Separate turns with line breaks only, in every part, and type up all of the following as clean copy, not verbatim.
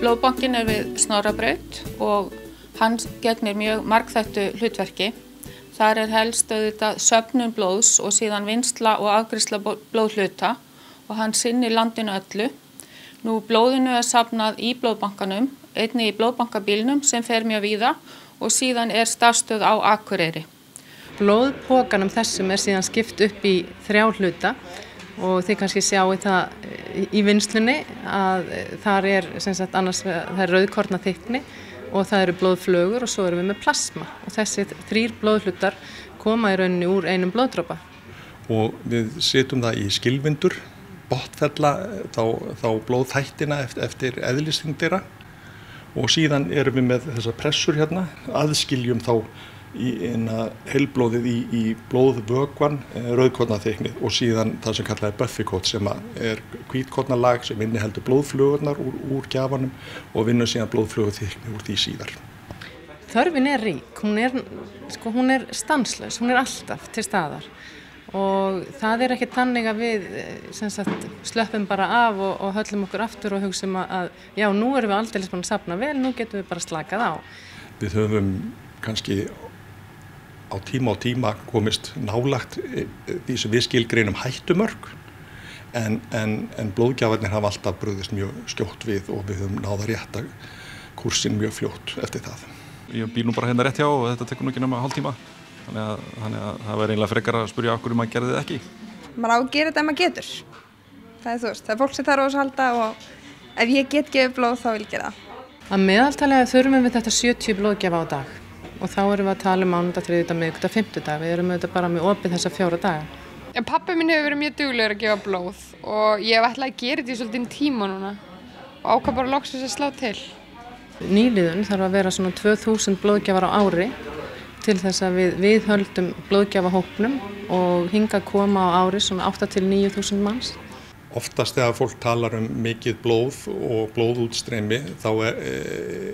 Blóðbankinn við Snorrabraut og hann gegnir mjög margþættu hlutverki. Þar helst auðvitað söfnun blóðs og síðan vinnsla og afgreiðsla blóðhluta og hann sinnir landinu öllu. Nú blóðinu safnað í blóðbankanum, einnig í blóðbankabílnum sem fer mjög víða og síðan starfsstöð á Akureyri.
Blóðpokanum þessum síðan skipt upp í 3 hluta og þið kannski sjáu það í vinnslunni að þar sem sagt annars það rauðkornaþykkni og það eru blóðflögur og svo erum við með plasma og þessi 3 blóðhlutar koma í rauninni úr einum blóðdropa.
Og við setjum það í skilvindur, botnfella þá blóðþættina eftir eðlisþyngdina og síðan erum við með þessar pressur hérna, aðskiljum þá heilblóðið í blóðvökvann, rauðkornaþykkni og síðan það sem kallað Buffy-kót sem hvítkornalag sem inniheldur blóðflugurnar úr gjafanum og vinnur síðan blóðflugurþykkni úr því síðar.
Þörfin rík, hún stanslaus, hún alltaf til staðar og það ekki þannig að við slöppum bara af og höllum okkur aftur og hugsum að já, nú erum við aldeilis búin að safna vel, nú getum við bara slakað á.
Við höfum kannski á tíma komist nálagt því sem við skilgreinum hættumörk en blóðgjafarnir hafa alltaf brugðist mjög skjótt við og við höfum náð að rétta kúrsinn mjög fljótt eftir það.
Ég býr nú bara hérna rétt hjá og þetta tekur nú ekki nema hálftíma þannig að það væri eiginlega frekar að spyrja okkur maður gerði það ekki.
Maður á að gera þetta ef maður getur. Það það fólk sem þarf á þessu halda og ef ég get gefið blóð þá vil ég gera það.
Að meðaltali þurfum við þetta 70 blóðgjafa á dag. Og þá erum við að tala mánudag, þriðjudag, miðvikudag, fimmtudag. Við erum auðvitað bara með opið þessa 4 daga.
Pabbi minn hefur verið mjög duglegur að gefa blóð og ég hef ætlað að gera þetta í svolítið tíma núna og ákvað bara loksins að slá til.
Nýliðun þarf að vera svona 2000 blóðgjafar á ári til þess að við viðhöldum blóðgjafahópnum og hingað koma á ári svona 8 til 9.000 manns.
Oftast þegar fólk talar mikið blóð og blóðútstreymi þá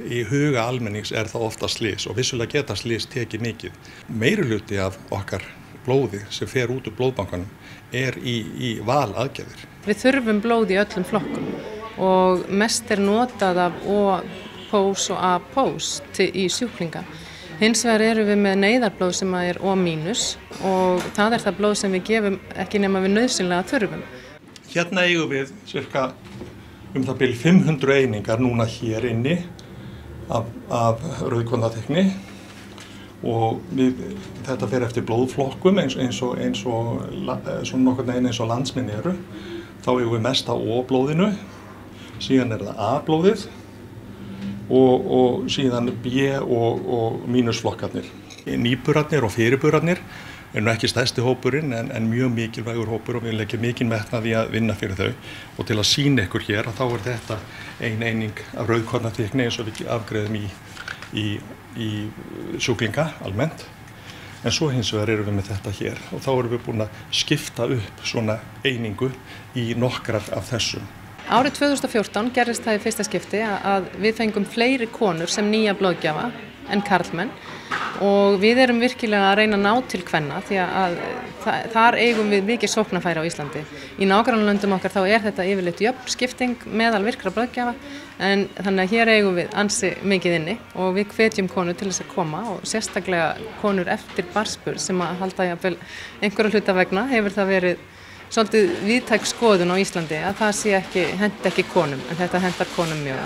í huga almennings það ofta slys og vissulega geta slys tekið mikið. Meirihluti af okkar blóði sem fer út úr blóðbankanum í valaðgerðir.
Við þurfum blóð í öllum flokkum og mest notað af O-pós og A-pós í sjúklinga. Hins vegar erum við með neyðarblóð sem O- og það það blóð sem við gefum ekki nema við nauðsynlega þurfum.
Hérna eigum við cirka það bil 500 einingar núna hér inni af rauðkornaþykkni og þetta fer eftir blóðflokkum eins og landsmenn eru. Þá eigum við mest á O-blóðinu, síðan það A-blóðið og síðan B- og mínusflokkarnir. Nýburarnir og fyrirburarnir nú ekki stærsti hópurinn en mjög mikilvægur hópur og við leggjum mikinn metnað í að vinna fyrir þau og til að sýna ykkur hér að þá þetta ein eining af rauðkornaþykkni eins og við afgreiðum í sjúklinga almennt en svo hins vegar erum við með þetta hér og þá erum við búin að skipta upp svona einingu í nokkrar af þessum.
Árið 2014 gerðist það í fyrsta skipti að við fengum fleiri konur sem nýja blóðgjafa en karlmenn og við erum virkilega að reyna að ná til kvenna því að þar eigum við mikið sóknarfæri á Íslandi. Í nágrannalöndum okkar þá þetta yfirleitt jöfn skipting meðal virkra blóðgjafa en þannig að hér eigum við ansi mikið inni og við hvetjum konur til þess að koma og sérstaklega konur eftir barnsburð sem að halda jafnvel einhverja hluta vegna hefur það verið svolítið víðtæk skoðun á Íslandi að það henti ekki konum en þetta hentar konum mjög.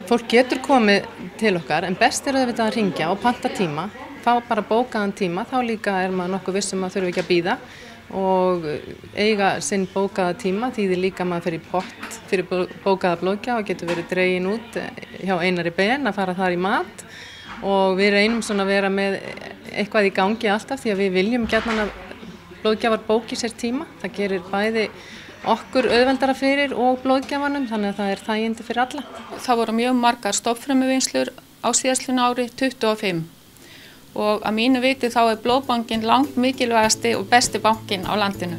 Fólk getur komið til okkar en best auðvitað að hringja og panta tíma, fá bara bókaðan tíma, þá líka maður nokkuð viss að þurfi ekki að bíða og eiga sinn bókaða tíma þýðir líka maður fer í pott fyrir bókaða blóðgjafa og getur verið dregin út hjá Einari Ben að fara þar í mat og við reynum svona að vera með eitthvað í gangi alltaf því að við viljum gjarnan að blóðgjafar bóki sér tíma, það gerir bæði okkur auðveldara fyrir og blóðgjafanum þannig að það þægindi fyrir alla.
Það voru mjög margar stofnfrumuvinnslur á síðastliðnu ári 25 og að mínu viti þá blóðbankinn langt mikilvægasti og besti bankinn á landinu.